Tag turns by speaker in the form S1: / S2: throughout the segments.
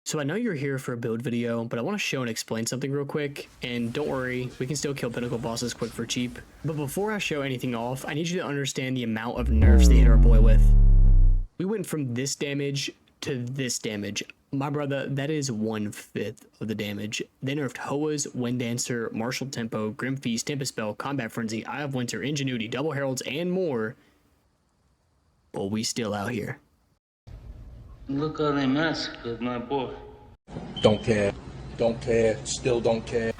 S1: So I know you're here for a build video, but I want to show and explain something real quick, and don't worry, we can still kill pinnacle bosses quick for cheap. But before I show anything off, I need you to understand the amount of nerfs they hit our boy with. We went from this damage to this damage. My brother, that is 1/5 of the damage. They nerfed Hoas, Wind Dancer, Martial Tempo, Grim Feast, Tempest Spell, Combat Frenzy, Eye of Winter, Ingenuity, Double Heralds, and more. But we still out here.
S2: Look how they massacred my boy.
S3: Don't care. Don't care. Still don't care.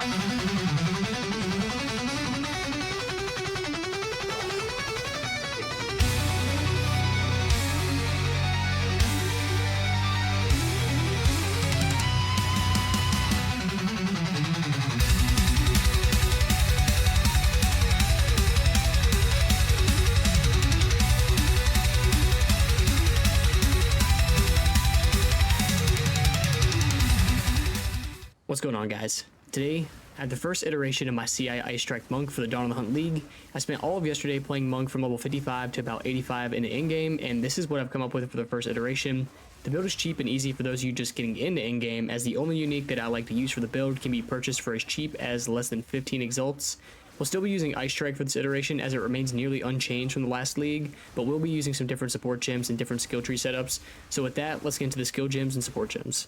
S1: What's going on, guys? Today, I have the first iteration of my CI Ice Strike Monk for the Dawn of the Hunt League. I spent all of yesterday playing Monk from level 55 to about 85 in the Endgame, and this is what I've come up with for the first iteration. The build is cheap and easy for those of you just getting into Endgame, as the only unique that I like to use for the build can be purchased for as cheap as less than 15 exalts. We'll still be using Ice Strike for this iteration as it remains nearly unchanged from the last league, but we'll be using some different support gems and different skill tree setups. So with that, let's get into the skill gems and support gems.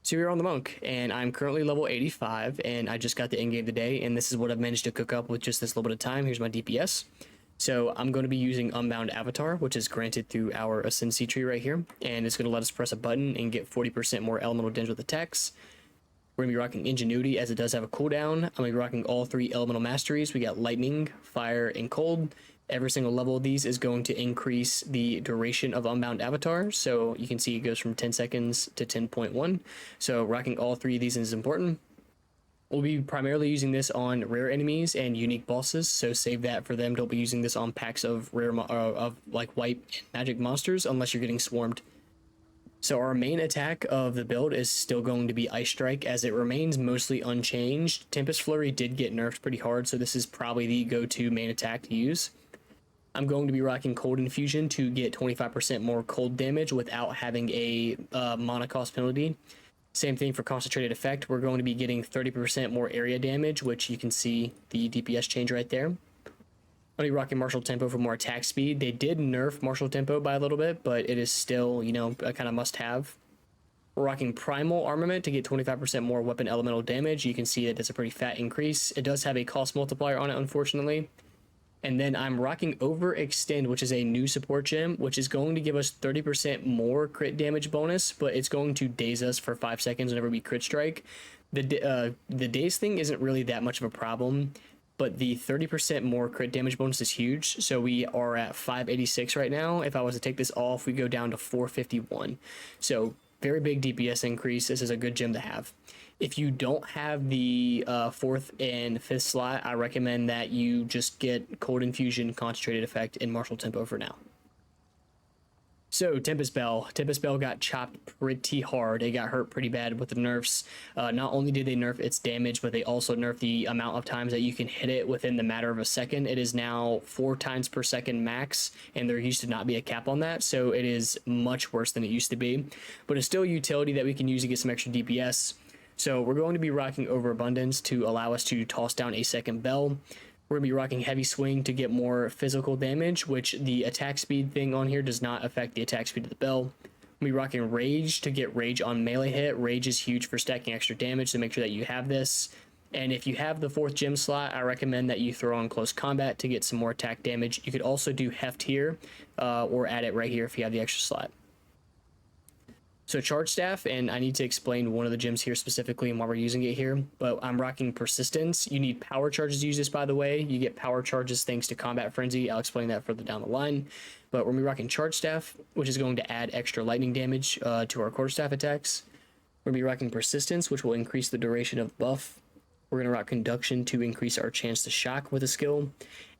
S1: So we're on the Monk, and I'm currently level 85, and I just got the endgame today, and this is what I've managed to cook up with just this little bit of time. Here's my DPS. So I'm going to be using Unbound Avatar, which is granted through our Ascendancy tree right here, and it's going to let us press a button and get 40% more elemental damage with attacks. We're going to be rocking Ingenuity, as it does have a cooldown. I'm going to be rocking all 3 elemental masteries. We got Lightning, Fire, and Cold. Every single level of these is going to increase the duration of Unbound Avatar. So you can see it goes from 10 seconds to 10.1. So rocking all 3 of these is important. We'll be primarily using this on rare enemies and unique bosses. So save that for them. Don't be using this on packs of rare, like white and magic monsters unless you're getting swarmed. So our main attack of the build is still going to be Ice Strike, as it remains mostly unchanged. Tempest Flurry did get nerfed pretty hard, so this is probably the go-to main attack to use. I'm going to be rocking Cold Infusion to get 25% more cold damage without having a mana cost penalty. Same thing for Concentrated Effect. We're going to be getting 30% more area damage, which you can see the DPS change right there. I'll be rocking Martial Tempo for more attack speed. They did nerf Martial Tempo by a little bit, but it is still, you know, a kind of must-have. We're rocking Primal Armament to get 25% more weapon elemental damage. You can see that it's a pretty fat increase. It does have a cost multiplier on it, unfortunately. And then I'm rocking Overextend, which is a new support gem, which is going to give us 30% more crit damage bonus, but it's going to daze us for 5 seconds whenever we crit strike. The daze thing isn't really that much of a problem, but the 30% more crit damage bonus is huge. So we are at 586 right now. If I was to take this off, we go down to 451. So very big DPS increase. This is a good gem to have. If you don't have the 4th and 5th slot, I recommend that you just get Cold Infusion, Concentrated Effect, and Martial Tempo for now. So Tempest Spell. Tempest Spell got chopped pretty hard. It got hurt pretty bad with the nerfs. Not only did they nerf its damage, but they also nerfed the amount of times that you can hit it within the matter of a second. It is now 4 times per second max, and there used to not be a cap on that, so it is much worse than it used to be. But it's still a utility that we can use to get some extra DPS. So we're going to be rocking Overabundance to allow us to toss down a second bell. We're going to be rocking Heavy Swing to get more physical damage, which the attack speed thing on here does not affect the attack speed of the bell. We'll be rocking Rage to get Rage on melee hit. Rage is huge for stacking extra damage, so make sure that you have this. And if you have the 4th gem slot, I recommend that you throw on Close Combat to get some more attack damage. You could also do Heft here, or add it right here if you have the extra slot. So Charge Staff, and I need to explain one of the gems here specifically and why we're using it here, but I'm rocking Persistence. You need power charges to use this, by the way. You get power charges thanks to Combat Frenzy. I'll explain that further down the line. But we're going to be rocking Charge Staff, which is going to add extra lightning damage to our quarterstaff attacks. We're going to be rocking Persistence, which will increase the duration of the buff. We're going to rock Conduction to increase our chance to shock with a skill.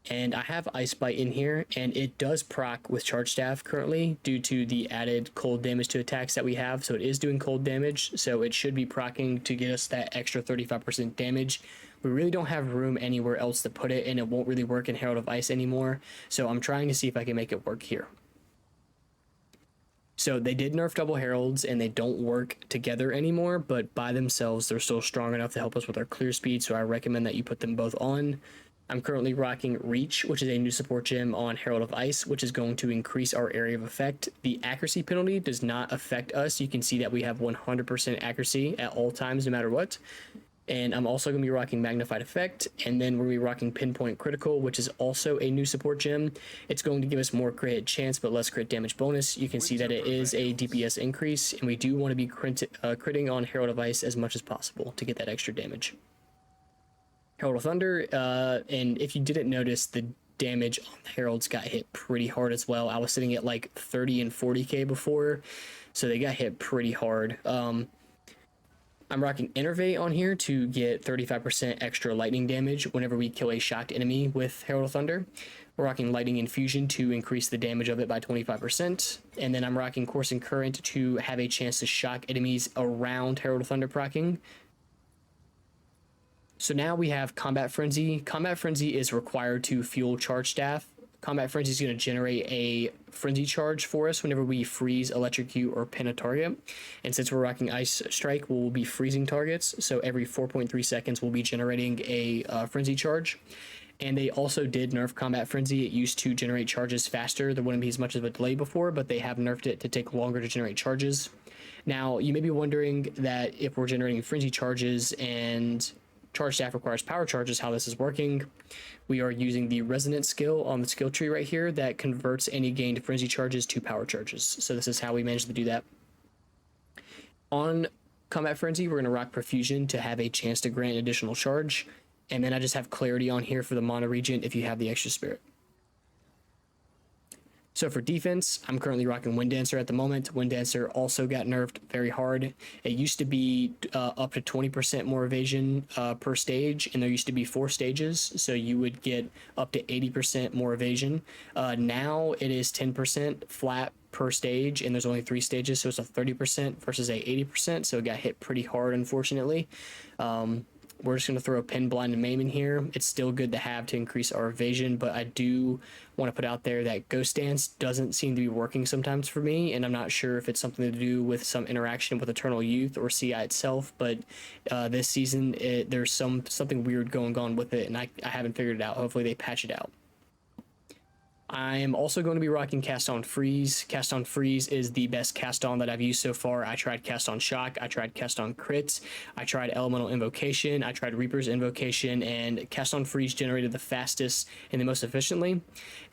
S1: And I have Ice Bite in here, and it does proc with Charge Staff currently due to the added cold damage to attacks that we have. So it is doing cold damage, so it should be proccing to get us that extra 35% damage. We really don't have room anywhere else to put it, and it won't really work in Herald of Ice anymore. So I'm trying to see if I can make it work here. So they did nerf double heralds and they don't work together anymore, but by themselves they're still strong enough to help us with our clear speed, so I recommend that you put them both on. I'm currently rocking Reach, which is a new support gem on Herald of Ice, which is going to increase our area of effect. The accuracy penalty does not affect us. You can see that we have 100% accuracy at all times, no matter what. And I'm also going to be rocking Magnified Effect, and then we're going to be rocking Pinpoint Critical, which is also a new support gem. It's going to give us more crit hit chance, but less crit damage bonus. You can see that it is a DPS increase, and we do want to be critting on Herald of Ice as much as possible to get that extra damage. Herald of Thunder, and if you didn't notice, the damage on the Heralds got hit pretty hard as well. I was sitting at like 30 and 40k before, so they got hit pretty hard. I'm rocking Innervate on here to get 35% extra lightning damage whenever we kill a shocked enemy with Herald of Thunder. We're rocking Lightning Infusion to increase the damage of it by 25%. And then I'm rocking Coursing Current to have a chance to shock enemies around Herald of Thunder proccing. So now we have Combat Frenzy. Combat Frenzy is required to fuel Charge Staff. Combat Frenzy is going to generate a Frenzy Charge for us whenever we freeze, electrocute, or pin a target. And since we're rocking Ice Strike, we'll be freezing targets. So every 4.3 seconds, we'll be generating a Frenzy Charge. And they also did nerf Combat Frenzy. It used to generate charges faster. There wouldn't be as much of a delay before, but they have nerfed it to take longer to generate charges. Now, you may be wondering that if we're generating Frenzy Charges and Charge Staff requires power charges, how this is working. We are using the resonance skill on the skill tree right here that converts any gained frenzy charges to power charges. So this is how we managed to do that. On Combat Frenzy, we're going to rock Profusion to have a chance to grant additional charge. And then I just have Clarity on here for the Mana Regent if you have the extra Spirit. So for defense, I'm currently rocking Wind Dancer at the moment. Wind Dancer also got nerfed very hard. It used to be up to 20% more evasion per stage, and there used to be 4 stages, so you would get up to 80% more evasion. Now it is 10% flat per stage, and there's only 3 stages, so it's a 30% versus a 80%, so it got hit pretty hard, unfortunately. We're just going to throw a Pin, Blind, and Maim in here. It's still good to have to increase our evasion, but I do want to put out there that Ghost Dance doesn't seem to be working sometimes for me, and I'm not sure if it's something to do with some interaction with Eternal Youth or CI itself, but this season there's something weird going on with it, and I haven't figured it out. Hopefully they patch it out. I am also going to be rocking Cast On Freeze. Cast On Freeze is the best cast on that I've used so far. I tried Cast On Shock, I tried Cast On Crits, I tried Elemental Invocation, I tried Reaper's Invocation, and Cast On Freeze generated the fastest and the most efficiently.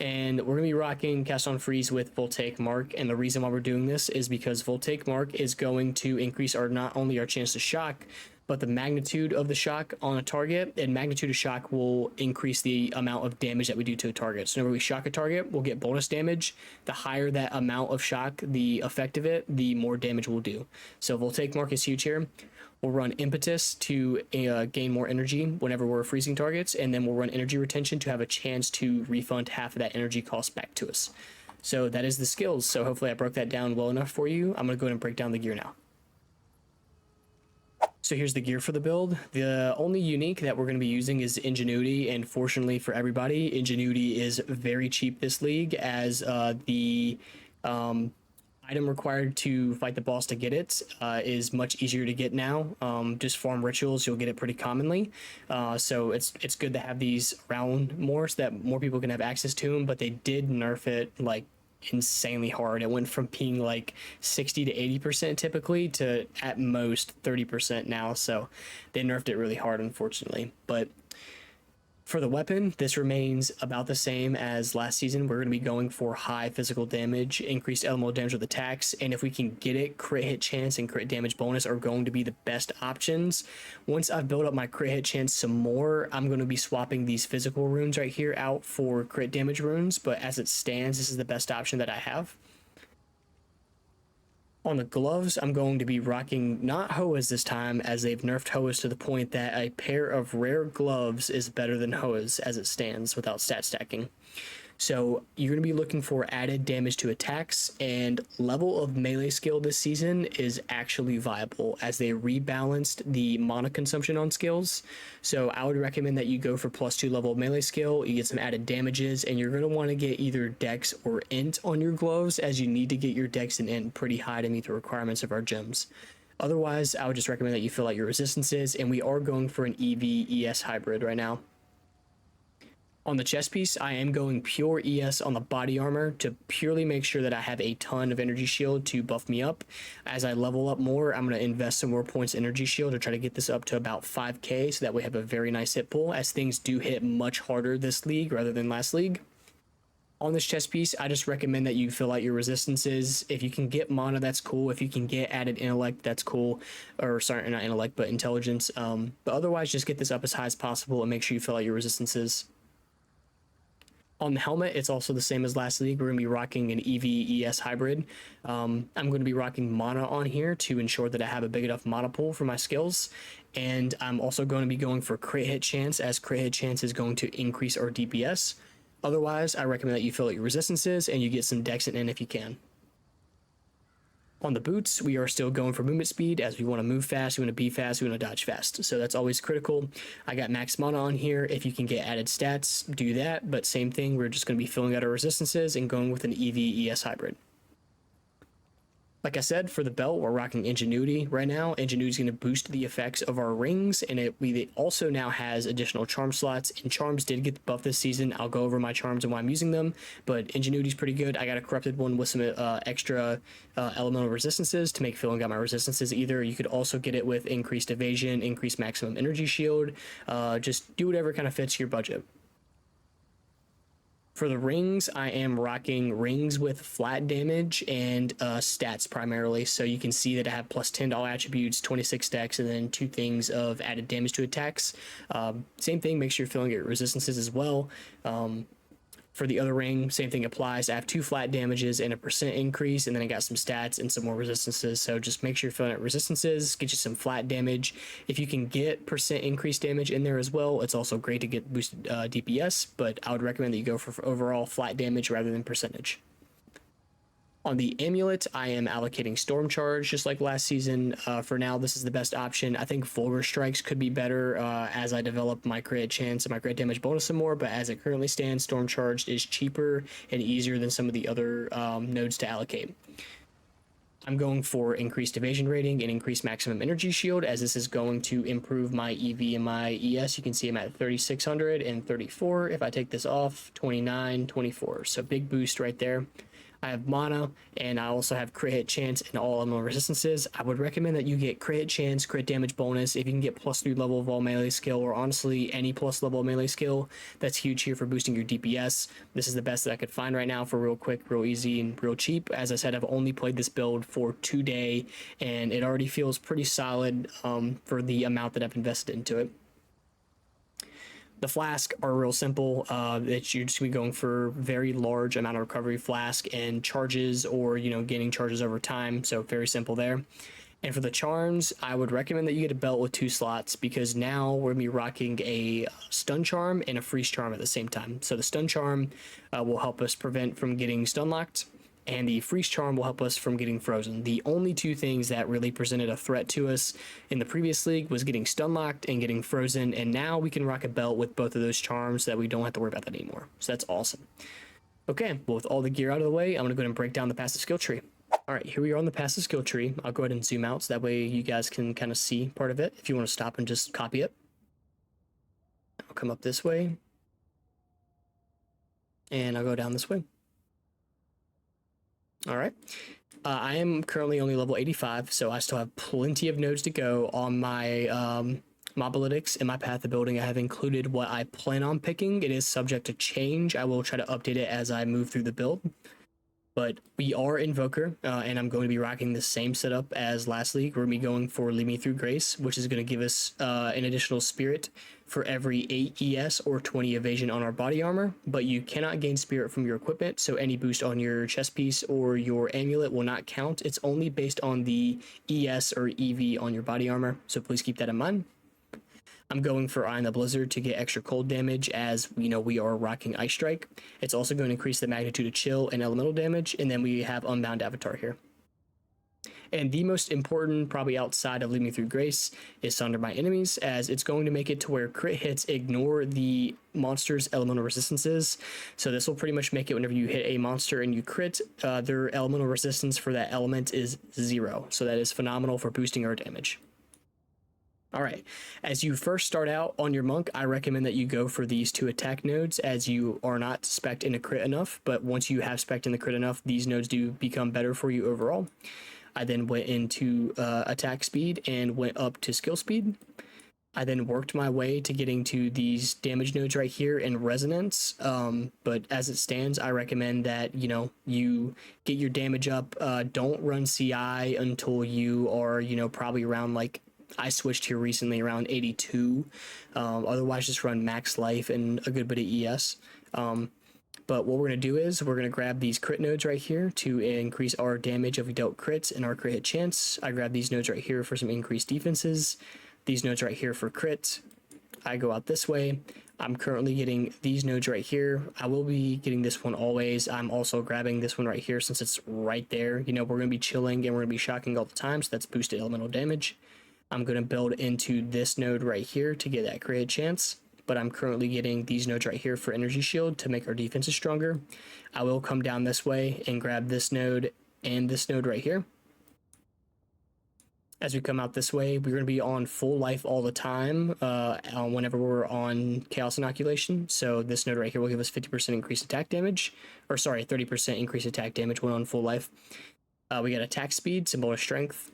S1: And we're going to be rocking Cast On Freeze with Voltaic Mark, and the reason why we're doing this is because Voltaic Mark is going to increase not only our chance to shock, but the magnitude of the shock on a target, and magnitude of shock will increase the amount of damage that we do to a target. So whenever we shock a target, we'll get bonus damage. The higher that amount of shock, the effect of it, the more damage we'll do. So Voltaic Mark is huge here. We'll run Impetus to gain more energy whenever we're freezing targets, and then we'll run Energy Retention to have a chance to refund half of that energy cost back to us. So that is the skills. So hopefully I broke that down well enough for you. I'm going to go ahead and break down the gear now. So here's the gear for the build. The only unique that we're going to be using is Ingenuity, and fortunately for everybody, Ingenuity is very cheap this league, as the item required to fight the boss to get it is much easier to get now. Just farm rituals, you'll get it pretty commonly. So it's good to have these around more so that more people can have access to them, but they did nerf it like insanely hard. It went from being like 60 to 80% typically to at most 30% now, so they nerfed it really hard, unfortunately. But for the weapon, this remains about the same as last season. We're going to be going for high physical damage, increased elemental damage with attacks, and if we can get it, crit hit chance and crit damage bonus are going to be the best options. Once I've built up my crit hit chance some more, I'm going to be swapping these physical runes right here out for crit damage runes, but as it stands, this is the best option that I have. On the gloves, I'm going to be rocking not Hoas this time, as they've nerfed Hoas to the point that a pair of rare gloves is better than Hoas as it stands without stat stacking. So you're going to be looking for added damage to attacks, and level of melee skill this season is actually viable as they rebalanced the mana consumption on skills. So I would recommend that you go for +2 level of melee skill, you get some added damages, and you're going to want to get either dex or int on your gloves, as you need to get your dex and int pretty high to meet the requirements of our gems. Otherwise, I would just recommend that you fill out your resistances, and we are going for an EV-ES hybrid right now. On the chest piece, I am going pure ES on the body armor to purely make sure that I have a ton of energy shield to buff me up. As I level up more, I'm going to invest some more points energy shield to try to get this up to about 5k, so that we have a very nice hit pool, as things do hit much harder this league rather than last league. On this chest piece, I just recommend that you fill out your resistances. If you can get mana, that's cool. If you can get added intellect, that's cool. Or sorry, not intellect, but intelligence. But otherwise, just get this up as high as possible and make sure you fill out your resistances. On the helmet, it's also the same as last league. We're going to be rocking an EV-ES hybrid. I'm going to be rocking mana on here to ensure that I have a big enough mana pool for my skills. And I'm also going to be going for crit hit chance, as crit hit chance is going to increase our DPS. Otherwise, I recommend that you fill out your resistances and you get some dex in if you can. On the boots, we are still going for movement speed, as we want to move fast, we want to be fast, we want to dodge fast. So that's always critical. I got max mana on here. If you can get added stats, do that. But same thing, we're just going to be filling out our resistances and going with an EV-ES hybrid. Like I said, for the belt, we're rocking Ingenuity right now. Ingenuity is going to boost the effects of our rings, and it also now has additional charm slots, and charms did get the buff this season. I'll go over my charms and why I'm using them, but Ingenuity is pretty good. I got a corrupted one with some extra elemental resistances to make filling out my resistances either. You could also get it with increased evasion, increased maximum energy shield. Just do whatever kind of fits your budget. For the rings, I am rocking rings with flat damage and stats primarily. So you can see that I have +10 to all attributes, 26 dex, and then 2 things of added damage to attacks. Same thing, make sure you're filling your resistances as well. For the other ring, same thing applies. I have 2 flat damages and a % increase, and then I got some stats and some more resistances. So just make sure you're filling out resistances, get you some flat damage. If you can get % increased damage in there as well, it's also great to get boosted DPS, but I would recommend that you go for overall flat damage rather than percentage. On the amulet, I am allocating Storm Charge just like last season. For now, this is the best option. I think Vulgar Strikes could be better as I develop my crit chance and my crit damage bonus some more, but as it currently stands, Storm Charged is cheaper and easier than some of the other nodes to allocate. I'm going for increased evasion rating and increased maximum energy shield, as this is going to improve my EV and my ES. You can see I'm at 3,600 and 34. If I take this off, 29, 24. So big boost right there. I have mana, and I also have crit hit chance and all elemental resistances. I would recommend that you get crit hit chance, crit damage bonus. If you can get +3 level of all melee skill, or honestly any plus level of melee skill, that's huge here for boosting your DPS. This is the best that I could find right now for real quick, real easy, and real cheap. As I said, I've only played this build for 2 days, and it already feels pretty solid for the amount that I've invested into it. The flask are real simple. That you're just gonna be going for very large amount of recovery flask and charges, or gaining charges over time. So very simple there. And for the charms, I would recommend that you get a belt with 2 slots, because now we're gonna be rocking a stun charm and a freeze charm at the same time. So the stun charm will help us prevent from getting stun locked, and the freeze charm will help us from getting frozen. The only 2 things that really presented a threat to us in the previous league was getting stun locked and getting frozen, and now we can rock a belt with both of those charms so that we don't have to worry about that anymore. So that's awesome. Okay, well, with all the gear out of the way, I'm gonna go ahead and break down the passive skill tree. All right, here we are on the passive skill tree. I'll go ahead and zoom out so that way you guys can kind of see part of it. If you want to stop and just copy it, I'll come up this way, and I'll go down this way. All right. I am currently only level 85, so I still have plenty of nodes to go on my Mobalytics. In my path of building, I have included what I plan on picking. It is subject to change. I will try to update it as I move through the build. But we are Invoker, and I'm going to be rocking the same setup as last league. We're going to be going for Lead Me Through Grace, which is going to give us an additional spirit for every 8 ES or 20 evasion on our body armor. But you cannot gain spirit from your equipment, so any boost on your chest piece or your amulet will not count. It's only based on the ES or EV on your body armor, so please keep that in mind. I'm going for Eye on the Blizzard to get extra cold damage, as you know we are rocking Ice Strike. It's also going to increase the magnitude of chill and elemental damage, and then we have Unbound Avatar here. And the most important, probably outside of Lead Me Through Grace, is Sunder My Enemies, as it's going to make it to where crit hits ignore the monster's elemental resistances. So this will pretty much make it whenever you hit a monster and you crit, their elemental resistance for that element is 0. So that is phenomenal for boosting our damage. All right, as you first start out on your monk, I recommend that you go for these 2 attack nodes, as you are not spec'd in a crit enough, but once you have spec'd in the crit enough, these nodes do become better for you overall. I then went into attack speed and went up to skill speed. I then worked my way to getting to these damage nodes right here in resonance. But as it stands, I recommend that, you know, you get your damage up. Don't run CI until you are, you know, probably around, like, I switched here recently around 82. Otherwise, just run max life and a good bit of ES. But what we're going to do is we're going to grab these crit nodes right here to increase our damage if we dealt crits and our crit hit chance. I grab these nodes right here for some increased defenses. These nodes right here for crit. I go out this way. I'm currently getting these nodes right here. I will be getting this one always. I'm also grabbing this one right here since it's right there. You know, we're going to be chilling and we're going to be shocking all the time, so that's boosted elemental damage. I'm going to build into this node right here to get that crit hit chance. But I'm currently getting these nodes right here for energy shield to make our defenses stronger. I will come down this way and grab this node and this node right here. As we come out this way, we're going to be on full life all the time whenever we're on Chaos Inoculation. So this node right here will give us 50% increased attack damage, or sorry, 30% increased attack damage when on full life. We got attack speed, symbol of strength.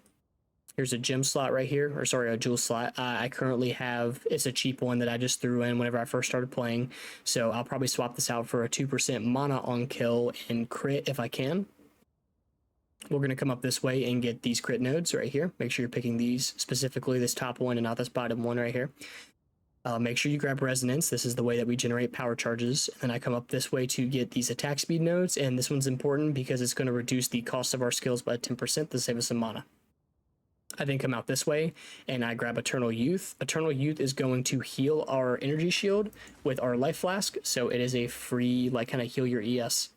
S1: Here's a gem slot right here, or sorry, a jewel slot. I currently have, it's a cheap one that I just threw in whenever I first started playing. So I'll probably swap this out for a 2% mana on kill and crit if I can. We're going to come up this way and get these crit nodes right here. Make sure you're picking these, specifically this top one and not this bottom one right here. Make sure you grab resonance. This is the way that we generate power charges. And then I come up this way to get these attack speed nodes. And this one's important because it's going to reduce the cost of our skills by 10% to save us some mana. I then come out this way and I grab Eternal Youth. Eternal Youth is going to heal our energy shield with our life flask. So it is a free, like, kind of heal your ES.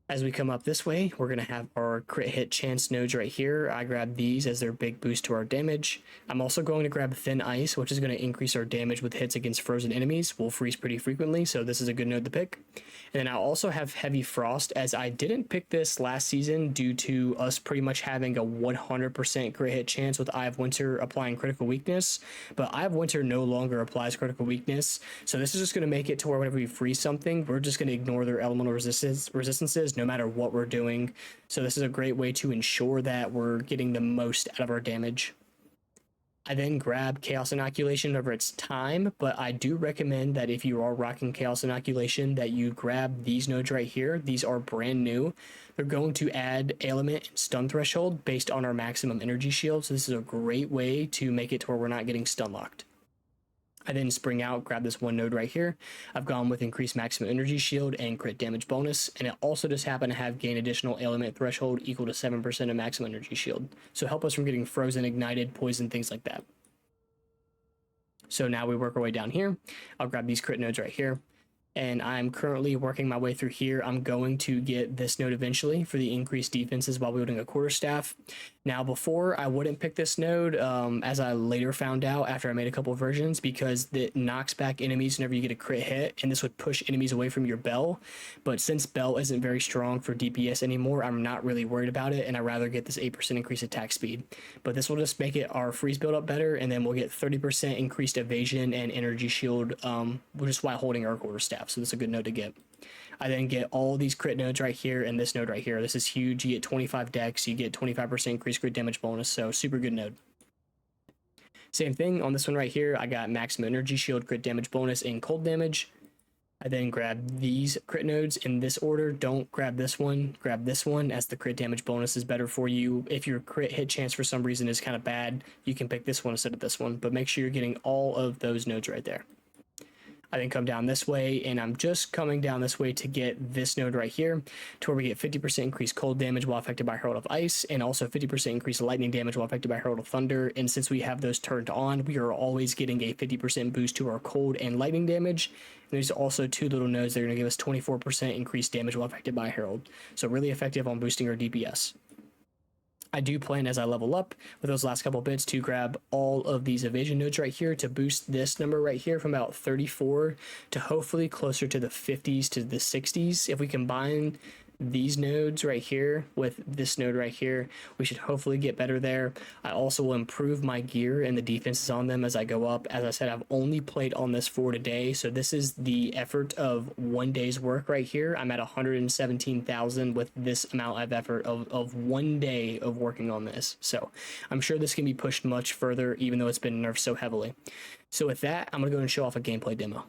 S1: As we come up this way, we're going to have our crit hit chance nodes right here. I grab these as their big boost to our damage. I'm also going to grab Thin Ice, which is going to increase our damage with hits against frozen enemies. We'll freeze pretty frequently, so this is a good node to pick. And then I also have Heavy Frost, as I didn't pick this last season due to us pretty much having a 100% crit hit chance with Eye of Winter applying critical weakness. But Eye of Winter no longer applies critical weakness, so this is just going to make it to where whenever we freeze something, we're just going to ignore their elemental resistances no matter what we're doing. So this is a great way to ensure that we're getting the most out of our damage. I then grab Chaos Inoculation over its time, but I do recommend that if you are rocking Chaos Inoculation that you grab these nodes right here. These are brand new. They're going to add ailment and stun threshold based on our maximum energy shield, so this is a great way to make it to where we're not getting stun locked. I then spring out, grab this one node right here. I've gone with increased maximum energy shield and crit damage bonus, and it also just happened to have gain additional ailment threshold equal to 7% of maximum energy shield. So help us from getting frozen, ignited, poison, things like that. So now we work our way down here. I'll grab these crit nodes right here. And I'm currently working my way through here. I'm going to get this node eventually for the increased defenses while wielding a quarterstaff. Now, before, I wouldn't pick this node, as I later found out after I made a couple of versions, because it knocks back enemies whenever you get a crit hit, and this would push enemies away from your bell. But since bell isn't very strong for DPS anymore, I'm not really worried about it, and I'd rather get this 8% increased attack speed. But this will just make it our freeze build up better, and then we'll get 30% increased evasion and energy shield, just while holding our quarterstaff. So this is a good node to get. I then get all these crit nodes right here and this node right here. This is huge. You get 25 dex, you get 25% increased crit damage bonus, so super good node. Same thing on this one right here. I got maximum energy shield, crit damage bonus, and cold damage. I then grab these crit nodes in this order. Don't grab this one, grab this one, as the crit damage bonus is better for you. If your crit hit chance for some reason is kind of bad, you can pick this one instead of this one, but make sure you're getting all of those nodes right there. I then come down this way, and I'm just coming down this way to get this node right here, to where we get 50% increased cold damage while affected by Herald of Ice, and also 50% increased lightning damage while affected by Herald of Thunder. And since we have those turned on, we are always getting a 50% boost to our cold and lightning damage. And there's also 2 little nodes that are going to give us 24% increased damage while affected by Herald. So really effective on boosting our DPS. I do plan as I level up with those last couple bits to grab all of these evasion nodes right here to boost this number right here from about 34 to hopefully closer to the 50s to the 60s. If we combine these nodes right here with this node right here, we should hopefully get better there. I also will improve my gear and the defenses on them as I go up. As I said, I've only played on this for today, so this is the effort of 1 day's work right here. I'm at 117,000 with this amount of effort of 1 day of working on this. So I'm sure this can be pushed much further, even though it's been nerfed so heavily. So with that, I'm gonna go and show off a gameplay demo.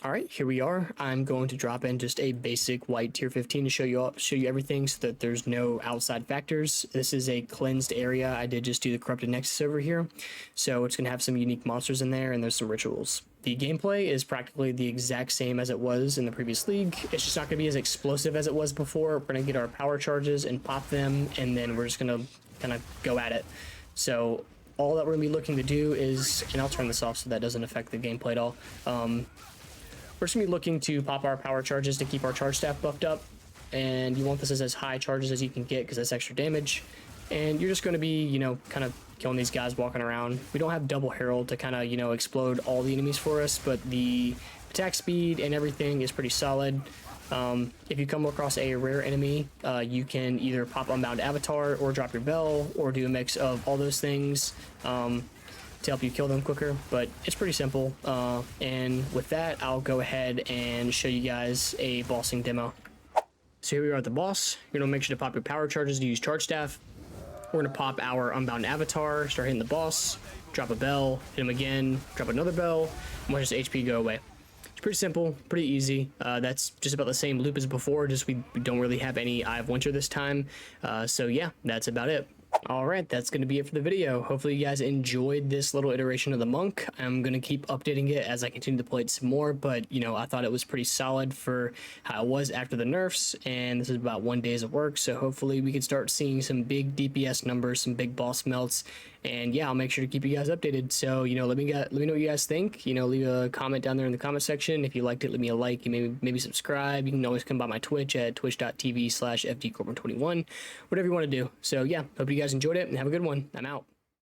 S1: All right, here we are. I'm going to drop in just a basic white tier 15 to show you everything so that there's no outside factors. This is a cleansed area. I did just do the corrupted nexus over here, so it's going to have some unique monsters in there, and there's some rituals. The gameplay is practically the exact same as it was in the previous league. It's just not going to be as explosive as it was before. We're going to get our power charges and pop them, and then we're just going to kind of go at it. So all that we're going to be looking to do is, and I'll turn this off so that doesn't affect the gameplay at all. We're just going to be looking to pop our power charges to keep our charge staff buffed up, and you want this as high charges as you can get because that's extra damage. And you're just going to be, you know, kind of killing these guys walking around. We don't have double herald to kind of, you know, explode all the enemies for us, but the attack speed and everything is pretty solid. If you come across a rare enemy, you can either pop Unbound Avatar or drop your bell or do a mix of all those things to help you kill them quicker, but it's pretty simple. And with that, I'll go ahead and show you guys a bossing demo. So here we are at the boss. You're gonna make sure to pop your power charges to use charge staff. We're gonna pop our Unbound Avatar, start hitting the boss, drop a bell, hit him again, drop another bell, and watch his HP go away. It's pretty simple, pretty easy. That's just about the same loop as before, just we don't really have any Eye of Winter this time. So yeah, that's about it. Alright, that's going to be it for the video. Hopefully you guys enjoyed this little iteration of the Monk. I'm going to keep updating it as I continue to play it some more, but, you know, I thought it was pretty solid for how it was after the nerfs, and this is about 1 day of work, so hopefully we can start seeing some big DPS numbers, some big boss melts, and yeah, I'll make sure to keep you guys updated. So, you know, let me know what you guys think. You know, leave a comment down there in the comment section. If you liked it, leave me a like. You maybe subscribe. You can always come by my Twitch at twitch.tv/FDCorbin21, whatever you want to do. So yeah, hope you guys enjoyed it and have a good one. I'm out.